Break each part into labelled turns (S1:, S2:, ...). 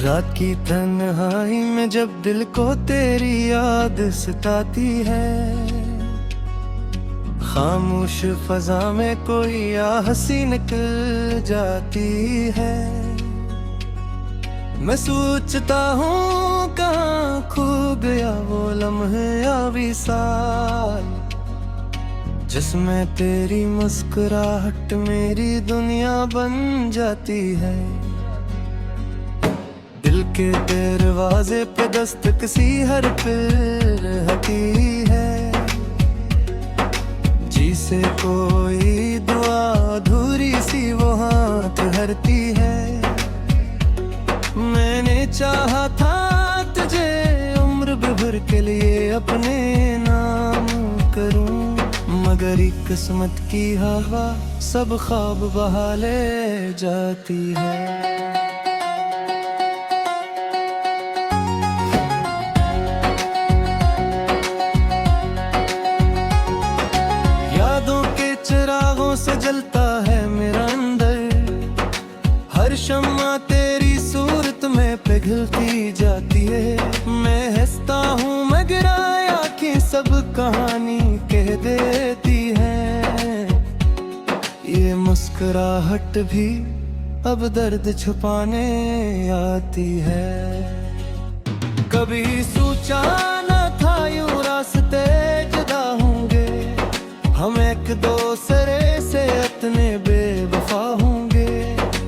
S1: रात की तन्हाई में जब दिल को तेरी याद सताती है, खामोश फजा में कोई हंसी निकल जाती है। मैं सोचता हूँ कहाँ खो गया वो लम्हे या विसाल, जिसमें तेरी मुस्कुराहट मेरी दुनिया बन जाती है। दिल के दरवाजे पे दस्तक सी हर फिर हटी है, जिसे कोई दुआ अधूरी सी वो हाथ हरती है। मैंने चाहा था तुझे उम्र भर के लिए अपने नाम करूं, मगर एक किस्मत की हवा सब ख्वाब बहा ले जाती है। चिरागों से जलता है मेरा अंदर, हर शम्मा तेरी सूरत में पिघलती जाती है। मैं हंसता हूँ मगर आँखें सब कहानी कह देती है। ये मुस्कुराहट भी अब दर्द छुपाने आती है। कभी सोचा न था यूं रास्ते जुदा होंगे, हम एक दूसरे से इतने बेवफा होंगे।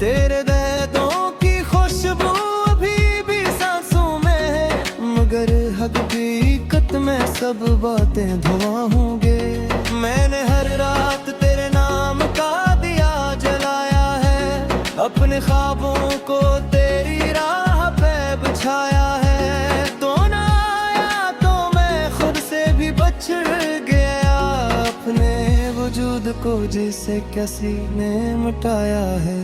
S1: तेरे दर्दों की खुशबू अभी भी सांसों में है, मगर हकीकत में सब बातें धुआं होंगे। मैंने हर रात तेरे नाम का दिया जलाया है, अपने ख्वाबों को तेरी राह पे बिछाया है। तो ना आया तो मैं खुद से भी बछड़ गया, अपने वजूद को जिसे किसी ने मिटाया है।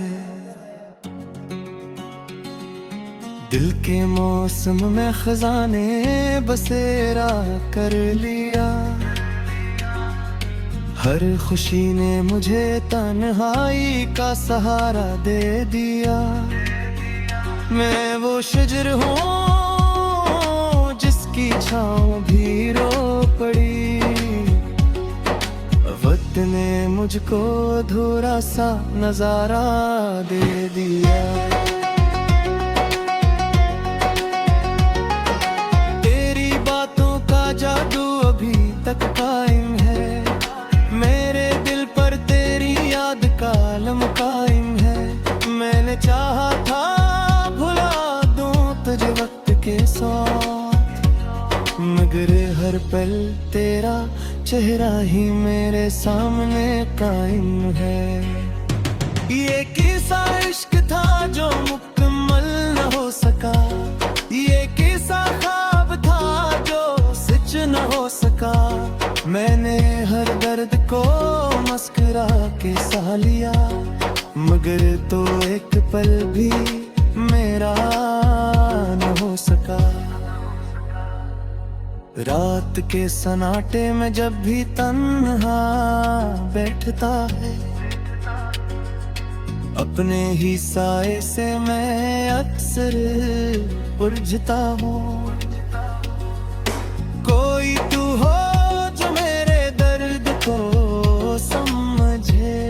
S1: दिल के मौसम में खजाने बसेरा कर लिया, हर खुशी ने मुझे तन्हाई का सहारा दे दिया। मैं वो शजर हूँ जिसकी छाँव भी रो पड़ी, वक्त ने मुझको अधूरा सा नजारा दे दिया। तेरी बातों का जादू अभी तक कायम है, मेरे दिल पर तेरी याद का आलम कायम है। मैंने चाहा था भुला दूं तुझे वक्त के साथ, मगर हर पल तेरा चेहरा ही मेरे सामने कायम है। ये किस्सा इश्क था जो मुकम्मल न हो सका, ये किस्सा ख्वाब था जो सच न हो सका। मैंने हर दर्द को मुस्कुरा के सह लिया, मगर तो एक पल भी मेरा न हो सका। रात के सन्नाटे में जब भी तन्हा बैठता है, अपने ही साए से मैं अक्सर उलझता हूँ। कोई तू हो जो मेरे दर्द को समझे,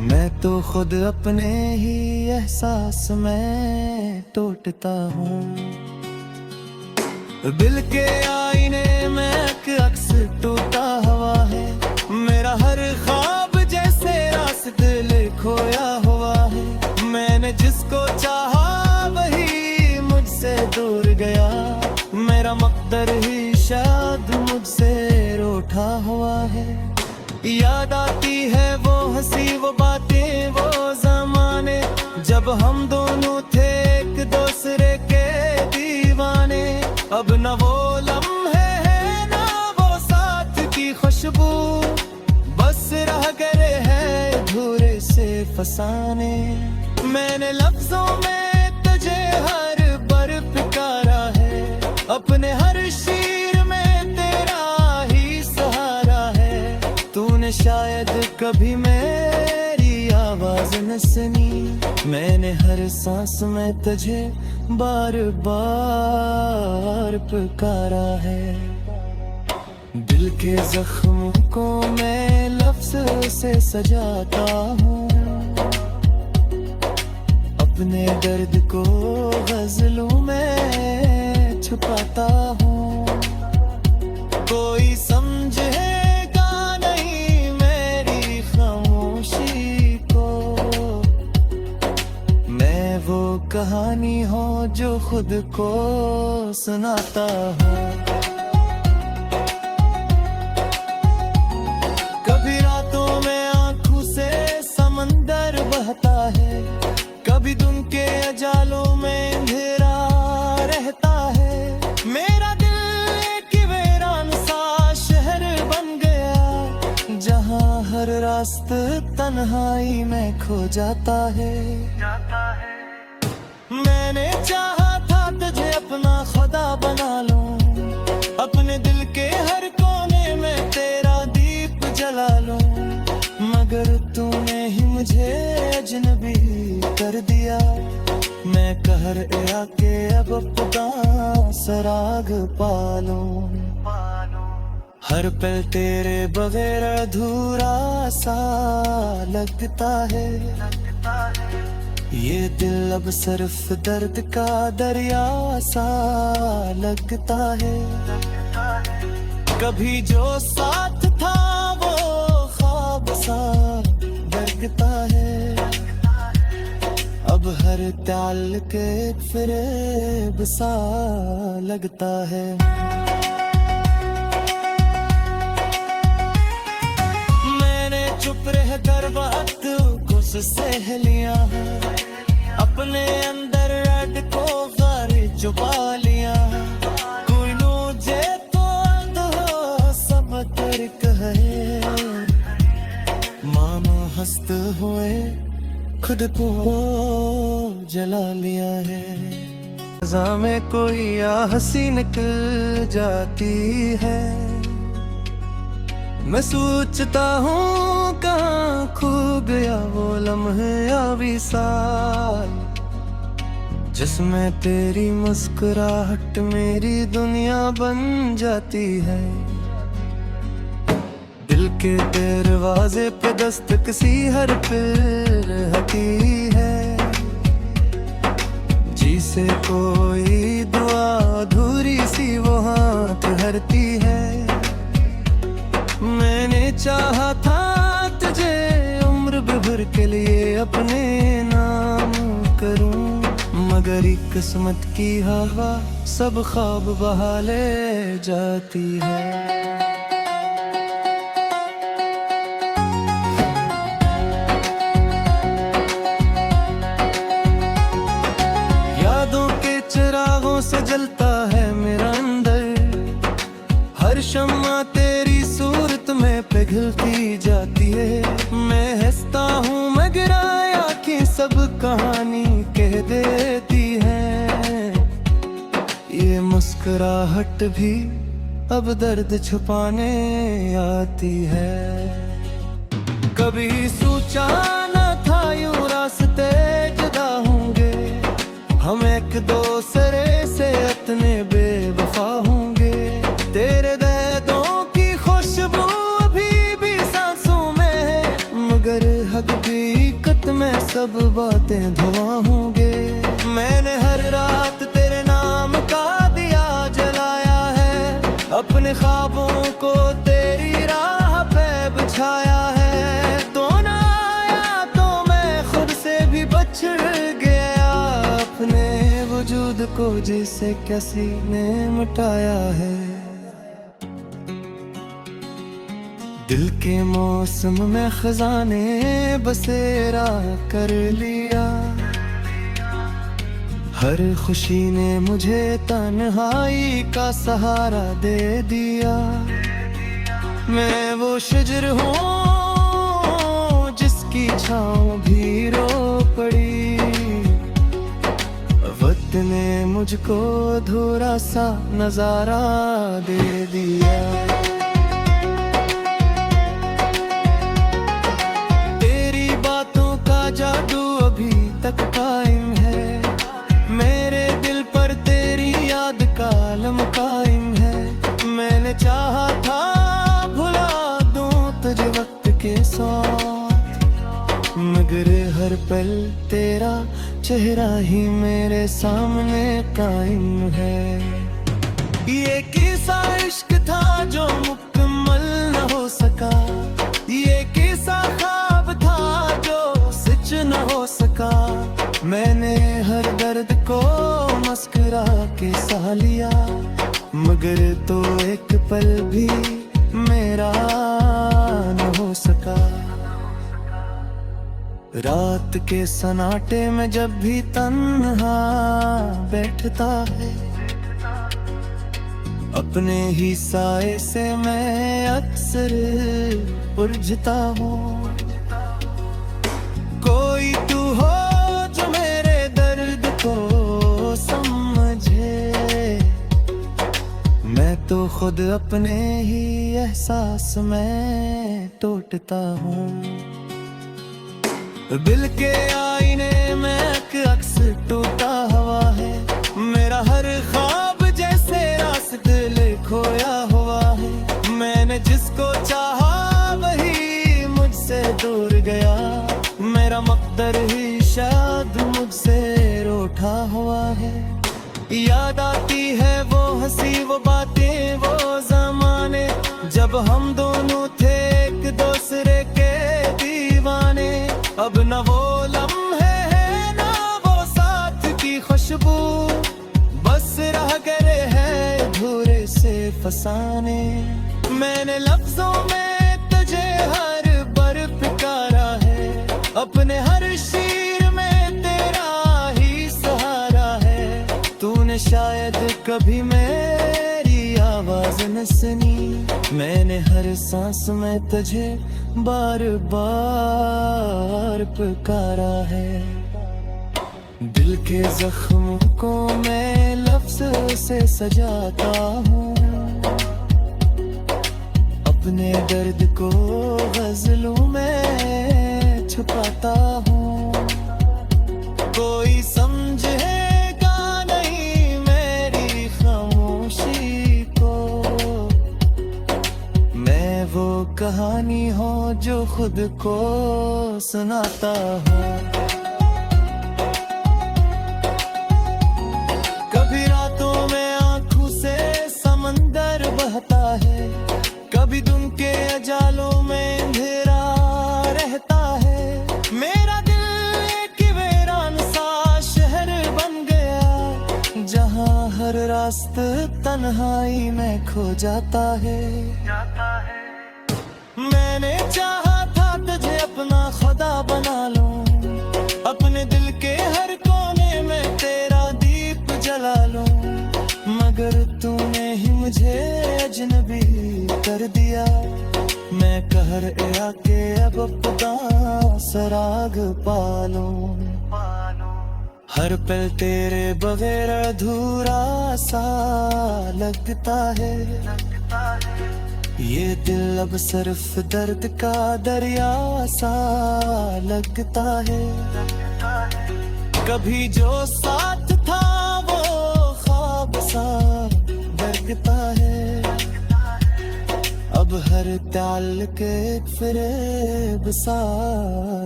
S1: मैं तो खुद अपने ही एहसास में टूटता हूँ। दिल के आईने में एक अक्स टूटा हुआ है, मेरा हर ख्वाब जैसे रास्ते खोया हुआ है। मैंने जिसको चाहा वही मुझसे दूर गया, मेरा मकदर ही शायद मुझसे रूठा हुआ है। याद आती है वो हंसी वो बातें वो ज़माने, जब हम दोनों थे एक दूसरे के दीवाने। अब न वो लम्हे हैं ना वो साथ की खुशबू, बस रह गए हैं अधूरे से फसाने। मैंने लफ्जों में तुझे हर बार पुकारा है, अपने हर शीर में कभी मेरी आवाज न सुनी, मैंने हर सांस में तुझे बार बार पुकारा है। दिल के जख्म को मैं लफ्ज से सजाता हूँ, अपने दर्द को गजलों में छुपाता हूँ। कोई समझेगा नहीं मेरी खामोशी को, मैं वो कहानी हूँ जो खुद को सुनाता हूँ। कभी रातों में आंखों से समंदर बहता है, कभी दिन के अजालों में अंधेरा रहता है। मेरा दिल एक वीरान सा शहर बन गया, जहाँ हर रास्ता तन्हाई में खो जाता है। मैंने चाहा था तुझे अपना खुदा बना लूं, अपने दिल के हर कोने में तेरा दीप जला लूं, मगर तूने ही मुझे अजनबी कर दिया। मैं कहर आके अब अपना सराग पालूं, हर पल तेरे बगैर अधूरा सा लगता है। ये दिल अब सिर्फ दर्द का दरिया सा लगता है। कभी जो साथ था वो ख्वाब सा लगता है, अब हर ताल के फिरेब सा लगता है। मैंने चुप रह कर वक्त को सह लिया, अपने अंदर रट को गारी छुपा लिया। कोई मुझे तो अंधा सब तर्क है, मानो हंसते हुए खुद को जला लिया है। फ़ज़ा में कोई हंसी निकल जाती है, मैं सोचता हूँ कहाँ खो गया वो लम्हे या विसाल, जिसमें तेरी मुस्कुराहट मेरी दुनिया बन जाती है। दिल के दरवाजे पे दस्तक सी हर फिर रहती है, जिसे कोई दुआ अधूरी सी वो हाथ भरती है। मैंने चाहा था तुझे उम्र भर के लिए अपने नाम करूं, मगर एक किस्मत की हवा सब ख्वाब बहा ले जाती है। यादों के चिरागों से जलता है मेरा अंदर, हर शम्मा तेरी सूरत में पिघलती जाती है। मैं हंसता हूँ मगर आँखें सब कहानी कह देती हैं, ये मुस्कुराहट भी अब दर्द छुपाने आती है। कभी सोचा न था यूं रास्ते जुदा होंगे, हम एक दूसरे से इतने बेवफा होंगे। तेरे दर्दों की खुशबू अभी भी सांसों में है, मगर हकीकत में सब बातें धुआं होंगे। मैंने हर रात तेरे नाम का दिया जलाया है, अपने ख्वाबों को तेरी राह पे बिछाया है। तो ना आया तो मैं खुद से भी बछड़ गया, अपने वजूद को जिसे किसी ने मिटाया है। दिल के मौसम में खजाने बसेरा कर लिया, हर खुशी ने मुझे तन्हाई का सहारा दे दिया। मैं वो शजर हूँ जिसकी छाँव भी रो पड़ी, वक्त ने मुझको अधूरा सा नजारा दे दिया। पल तेरा चेहरा ही मेरे सामने कायम है। ये किस्सा इश्क था जो मुकम्मल न हो सका, ये किस्सा ख्वाब था जो सच न हो सका। मैंने हर दर्द को मुस्कुरा के सह लिया, मगर तो एक पल भी मेरा न हो सका। रात के सन्नाटे में जब भी तन्हा बैठता है, अपने ही साए से मैं अक्सर उलझता हूँ। कोई तू हो जो मेरे दर्द को समझे, मैं तो खुद अपने ही एहसास में टूटता हूँ। दिल के आईने में एक अक्स टूटा हुआ है, मेरा हर ख्वाब जैसे रास्ते खोया हुआ है। मैंने जिसको चाहा वही मुझसे दूर गया, मेरा मकदर ही शायद मुझसे रूठा हुआ है। याद आती है वो हंसी वो बातें वो ज़माने, जब हम दोनों थे एक दूसरे के दीवाने। अब न वो लम्हे हैं ना वो साथ की खुशबू, बस रह गए हैं अधूरे से फसाने। मैंने लफ्जों में तुझे हर बार पुकारा है, अपने हर शीर में तेरा ही सहारा है। तूने शायद कभी मेरी आवाज न सुनी, मैंने हर सांस में तुझे बार बार पुकारा है। दिल के जख्म को मैं लफ्ज से सजाता हूँ, अपने दर्द को गजलों में छुपाता हूँ। कोई समझेगा नहीं मेरी खामोशी को, मैं वो कहानी हूँ जो खुद को सुनाता हूँ। कभी रातों में आंखों से समंदर बहता है, कभी दिन के अजालों में अंधेरा रहता है। मेरा दिल एक वीरान सा शहर बन गया, जहाँ हर रास्ता तन्हाई में खो जाता है। मैंने चाहा था तुझे अपना खुदा बना लूं, अपने दिल के हर कोने में तेरा दीप जला लूं, मगर तूने ही मुझे अजनबी कर दिया। मैं कहर आके अब अपना सराग पालूं, हर पल तेरे बगैर अधूरा सा लगता है। ये दिल अब सिर्फ दर्द का दरिया सा लगता है। कभी जो साथ था वो ख्वाब सा लगता है, अब हर ताल्लुक एक फ़रेब सा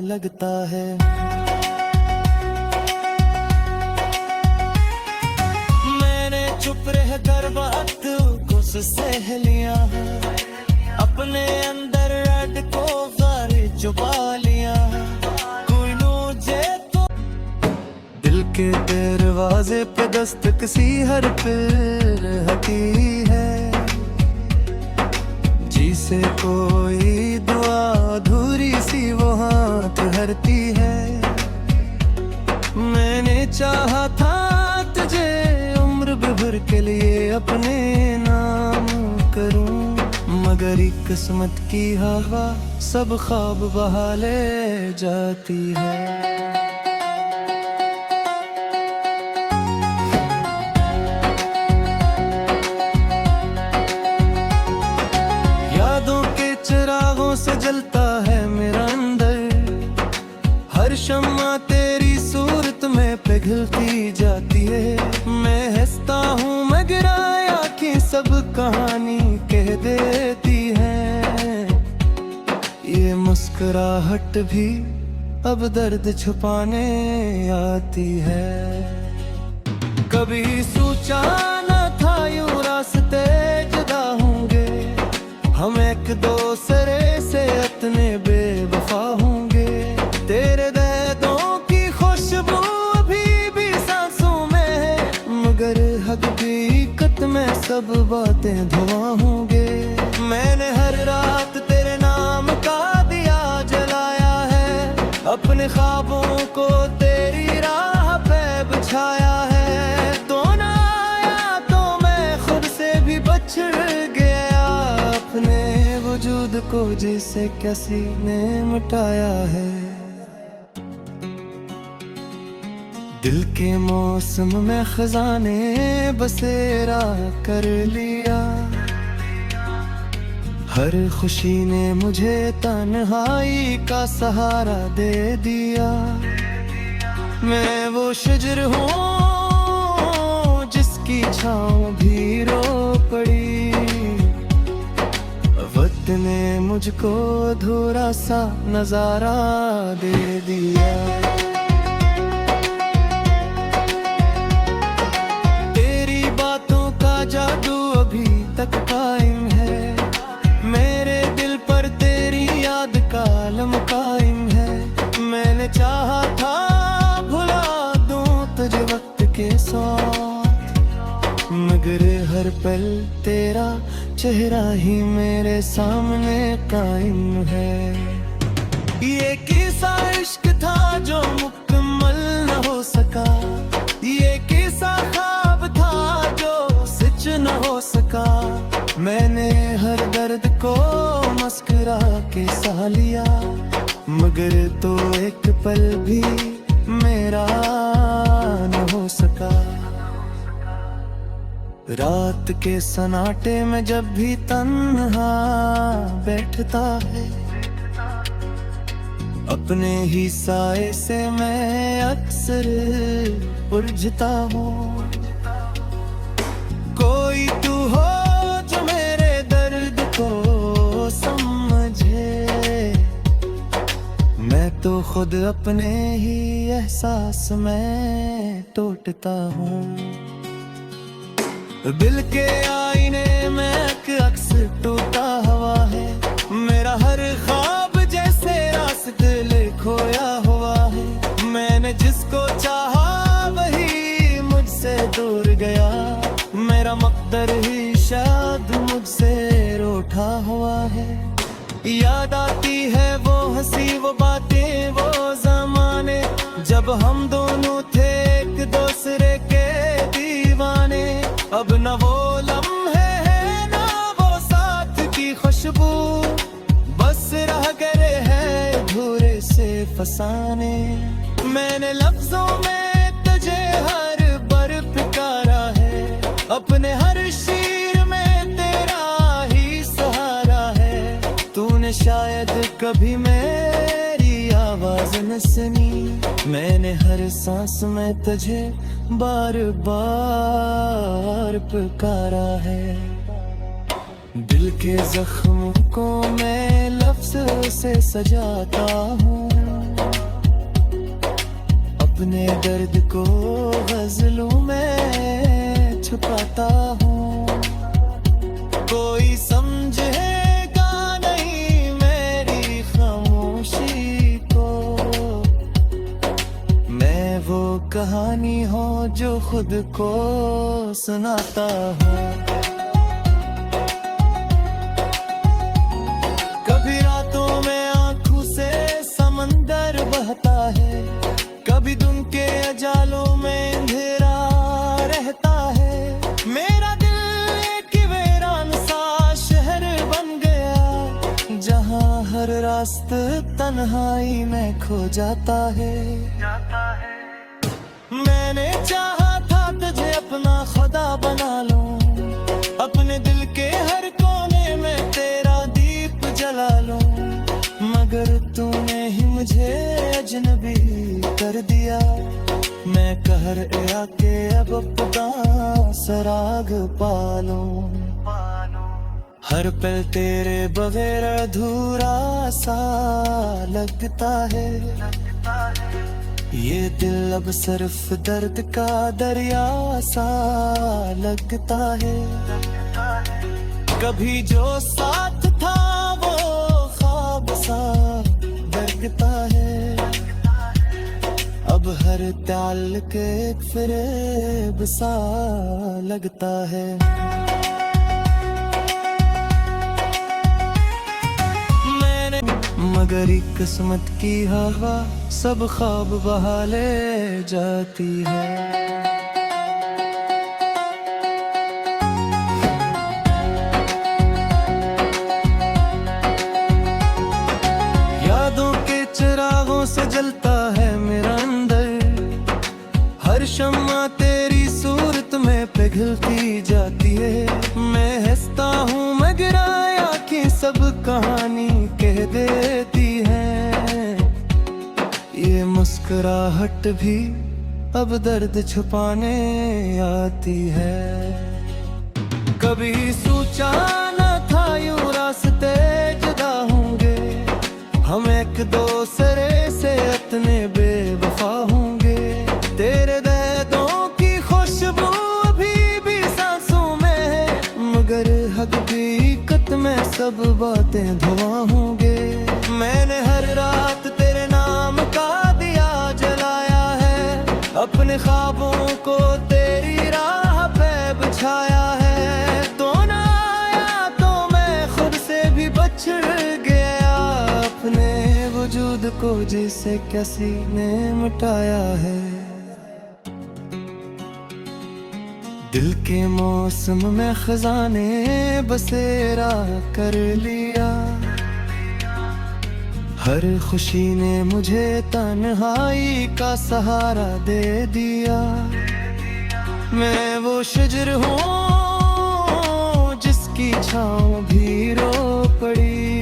S1: लगता है। मैंने चुप रह कर वक्त को सह लिया, अपने अंदर रट को गारी छुपा लिया। कोई मुझे तो दिल के दरवाजे पे दस्तक सी हर फिर हटी है, जिसे कोई दुआ अधूरी सी वो हाथ भरती है। मैंने चाहा था तुझे उम्र भर के लिए अपने नाम करूं, मगर किस्मत की हवा सब ख्वाब बहा ले जाती है। यादों के चिरागों से जलता है मेरा अंदर, हर शम्मा तेरी सूरत में पिघलती जाती है। मैं हंसता हूँ मगर आँखें सब कहानी कह देती हैं, ये मुस्कुराहट भी अब दर्द छुपाने आती है। कभी सोचा न था यूं रास्ते जुदा होंगे, हम एक दूसरे से इतने बेवफा होंगे। तेरे दर्दों की खुशबू अभी भी सांसों में है, मगर हकीकत में सब बातें धुआं होंगे। मैंने हर रात तेरे नाम का दिया जलाया है, अपने ख्वाबों को तेरी राह पे बिछाया है। तो ना आया तो मैं खुद से भी बछड़ गया, अपने वजूद को जिसे किसी ने मिटाया है। दिल के मौसम में खजाने बसेरा कर लिया, हर खुशी ने मुझे तन्हाई का सहारा दे दिया। मैं वो शजर हूँ जिसकी छाँव भी रो पड़ी, वक्त ने मुझको अधूरा सा नजारा दे दिया। तेरी बातों का जादू अभी तक कायम है, मेरे दिल पर तेरी याद का आलम कायम है। मैंने चाहा था भुला दूं तुझे वक्त के साथ, मगर हर पल तेरा चेहरा ही मेरे सामने कायम है। ये किस्सा इश्क था जो मुकम्मल न हो सका, ये किस्सा ख्वाब था जो सच न हो सका। मैंने हर दर्द को मुस्कुरा के सह लिया, मगर तो एक पल भी मेरा न हो सका। रात के सन्नाटे में जब भी तन्हा बैठता है, अपने ही साए से मैं अक्सर उलझता हूँ। कोई तू हो जो मेरे दर्द को समझे, मैं तो खुद अपने ही एहसास में टूटता हूँ। दिल के आईने में एक अक्स टूटा हुआ है, मेरा हर ख्वाब जैसे रास्ते खोया हुआ है। मैंने जिसको चाहा वही मुझसे दूर गया, मेरा मकदर ही शायद मुझसे रूठा हुआ है। याद आती है वो हंसी वो बातें वो ज़माने, जब हम दोनों थे एक दूसरे के दीवाने। अब न वो लम्हे हैं ना वो साथ की खुशबू, बस रह गए हैं अधूरे से फसाने। मैंने लफ्जों में तुझे हर बार पुकारा है, अपने हर शीर में तेरा ही सहारा है। तूने शायद कभी मेरी आवाज न सुनी, मैंने हर सांस में तुझे बार बार पुकारा है। दिल के जख्म को मैं लफ्ज़ से सजाता हूँ, अपने दर्द को गज़लों में छुपाता हूँ। कोई समझेगा नहीं मेरी खामोशी को, मैं वो कहानी हूँ जो खुद को सुनाता हूँ। कभी रातों में आंखों से समंदर बहता है, कभी दिन के अजालों में अंधेरा रहता है। मेरा दिल एक वीरान सा शहर बन गया, जहाँ हर रास्ता तन्हाई में खो जाता है। मैंने चाहा था तुझे अपना खुदा बना लूं, अपने दिल के हर कोने में तेरा दीप जला लूं, मगर तूने ही मुझे अजनबी कर दिया। मैं कहर आके अब अपना सराग पालूं, हर पल तेरे बगैर अधूरा सा लगता है। ये दिल अब सिर्फ दर्द का दरिया सा लगता है। कभी जो साथ था वो ख्वाब सा लगता है। अब हर ताल के फ़रेब सा लगता है। मगर एक किस्मत की हवा सब ख्वाब बहा ले जाती है। यादों के चिरागों से जलता है मेरा अंदर। हर शम्मा तेरी सूरत में पिघलती जाती है। मैं हंसता हूँ मगर आँखें सब कहानी कह देती हैं। ये मुस्कुराहट भी अब दर्द छुपाने आती है। कभी सोचा न था यूं रास्ते जुदा होंगे। हम एक दूसरे से इतने बेवफा होंगे। तेरे दर्दों की खुशबू अभी भी सांसों में है। मगर हकीकत में सब बातें धुआं होंगे। मैंने हर रात तेरे नाम का दिया जलाया है। अपने ख्वाबों को तेरी राह पे बिछाया है। तो ना आया तो मैं खुद से भी बछड़ गया। अपने वजूद को जिसे किसी ने मिटाया है। दिल के मौसम में खजाने बसेरा कर लिया। हर खुशी ने मुझे तन्हाई का सहारा दे दिया। मैं वो शजर हूँ जिसकी छाँव भी रो पड़ी।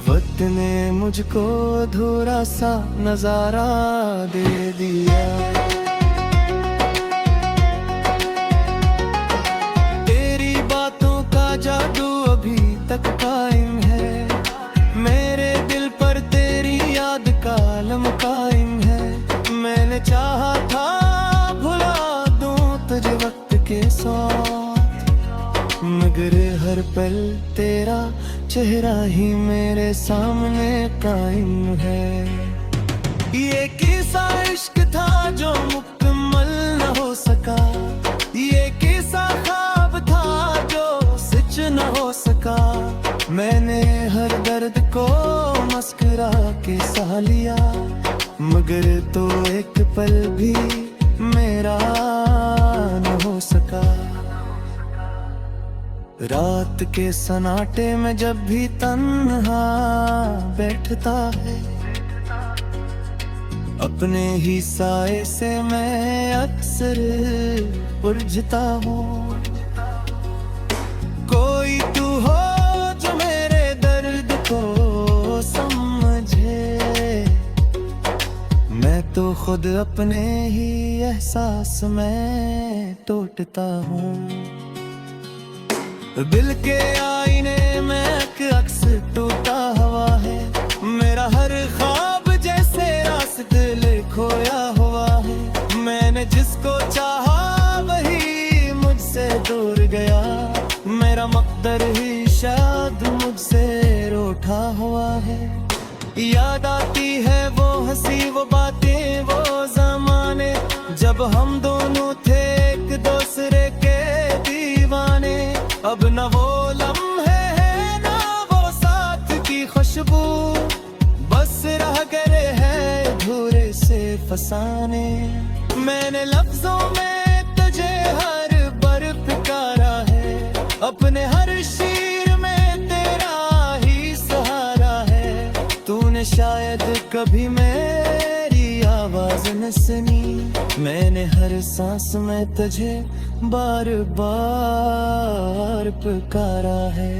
S1: वक्त ने मुझको अधूरा सा नजारा दे दिया। जादू अभी तक कायम है। मेरे दिल पर तेरी याद का आलम कायम है। मैंने चाहा था भुला दूं तुझे वक्त के साथ। मगर हर पल तेरा चेहरा ही मेरे सामने कायम है। ये किस्सा इश्क था जो मुकम्मल न हो सका। ये किस्सा ख्वाब था जो न हो सका। मैंने हर दर्द को मुस्कुरा के सह लिया। मगर तो एक पल भी मेरा न हो सका। रात के सन्नाटे में जब भी तन्हा बैठता है। अपने ही साए से मैं अक्सर उलझता हूँ। कोई तू हो जो मेरे दर्द को समझे। मैं तो खुद अपने ही एहसास में टूटता हूँ। दिल के आईने में एक अक्स टूटा हुआ है। मेरा हर ख्वाब जैसे रास्ते खोया हुआ है। मैंने जिसको चाहा वही मुझसे दूर गया। मेरा मकदर ही शायद मुझसे रूठा हुआ है। याद आती है वो हंसी वो बातें वो ज़माने। जब हम दोनों थे एक दूसरे के दीवाने। अब न वो लम्हे हैं न वो साथ की खुशबू। बस रह गए हैं अधूरे से फसाने। मैंने लफ्जों में तुझे हर बार पुकारा है। अपने हर शीर में तेरा ही सहारा है। तूने शायद कभी मेरी आवाज न सुनी। मैंने हर सांस में तुझे बार बार पुकारा है।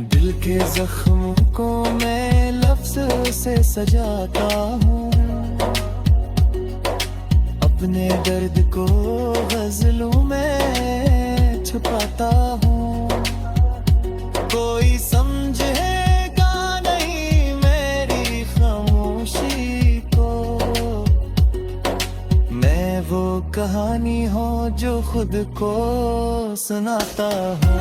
S1: दिल के जख्मों को मैं लफ्ज़ से सजाता हूँ। अपने दर्द को गज़लों में छुपाता हूँ। कोई समझेगा नहीं मेरी खामोशी कहानी हो जो खुद को सुनाता हो।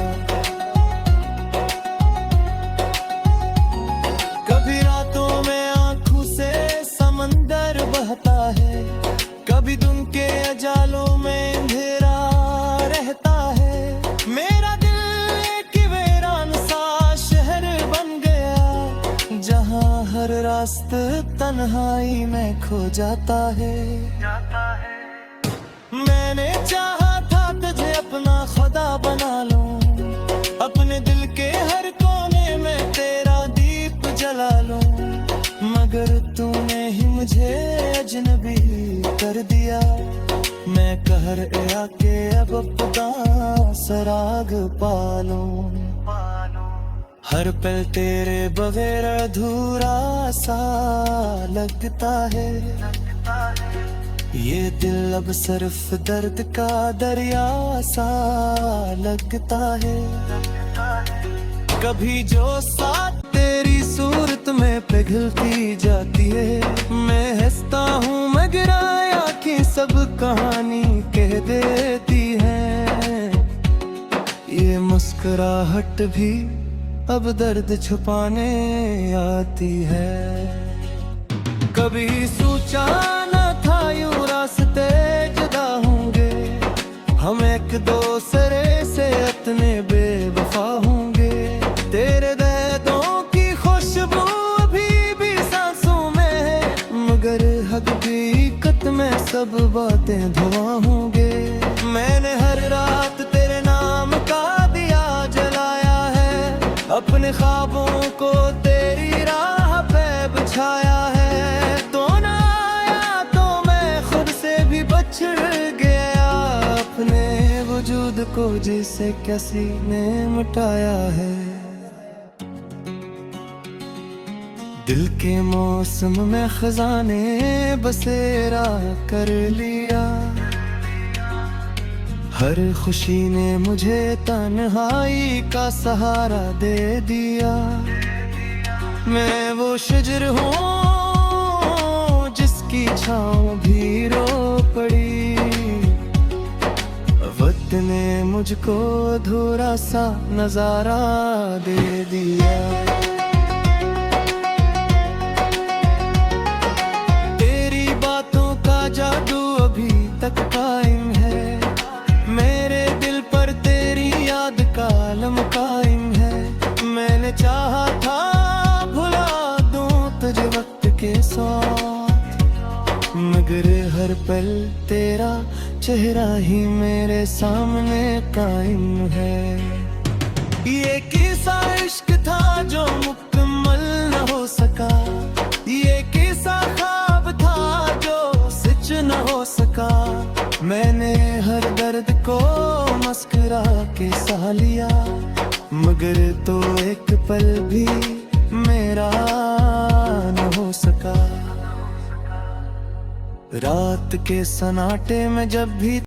S1: कभी रातों में आंखों से समंदर बहता है, कभी दिन के अजालों में अंधेरा रहता है। मेरा दिल एक वीरान सा शहर बन गया, जहाँ हर रास्ता तन्हाई में खो जाता है। मैंने चाहा था तुझे अपना खुदा बना लूं, अपने दिल के हर कोने में तेरा दीप जला लूं, मगर तूने ही मुझे अजनबी कर दिया। मैं कहर आके अब खुदा सराग पालूं, हर पल तेरे बगैर अधूरा सा लगता है। ये दिल अब सिर्फ दर्द का दरिया सा लगता है। कभी जो साथ तेरी सूरत में पिघलती जाती है, मैं हंसता हूँ मगर आँखें सब कहानी कह देती हैं। ये मुस्कुराहट भी अब दर्द छुपाने आती है। कभी सोचा न था यूं रास्ते जुदा होंगे, हम एक दूसरे से इतने बेवफा होंगे। तेरे दर्दों की खुशबू अभी भी सांसों में है, मगर हकीकत में सब बातें धुआं होंगे। मैंने हर रात तेरे नाम का दिया जलाया है, अपने ख्वाबों को तेरी राह पे बिछाया है। तो ना आया तो मैं खुद से भी बछड़ गया, अपने वजूद को जिसे किसी ने मिटाया है। दिल के मौसम में खजाने बसेरा कर लिया, हर खुशी ने मुझे तन्हाई का सहारा दे दिया। मैं वो शजर हूँ जिसकी छाँव भी रो पड़ी, वक्त ने मुझको अधूरा सा नजारा दे दिया। तेरी बातों का जादू अभी तक कायम है, मेरे दिल पर तेरी याद का आलम कायम है। मैंने चाहा था भुला दूं तुझे वक्त के साथ, मगर हर पल तेरा चेहरा ही मेरे सामने कायम है। ये किस्सा इश्क था जो मुकम्मल न हो सका, ये किस्सा ख्वाब था जो सच न हो सका। मैंने हर दर्द को मुस्कुरा के सह लिया, मगर तो एक पल भी मेरा न हो सका। रात के सन्नाटे में जब भी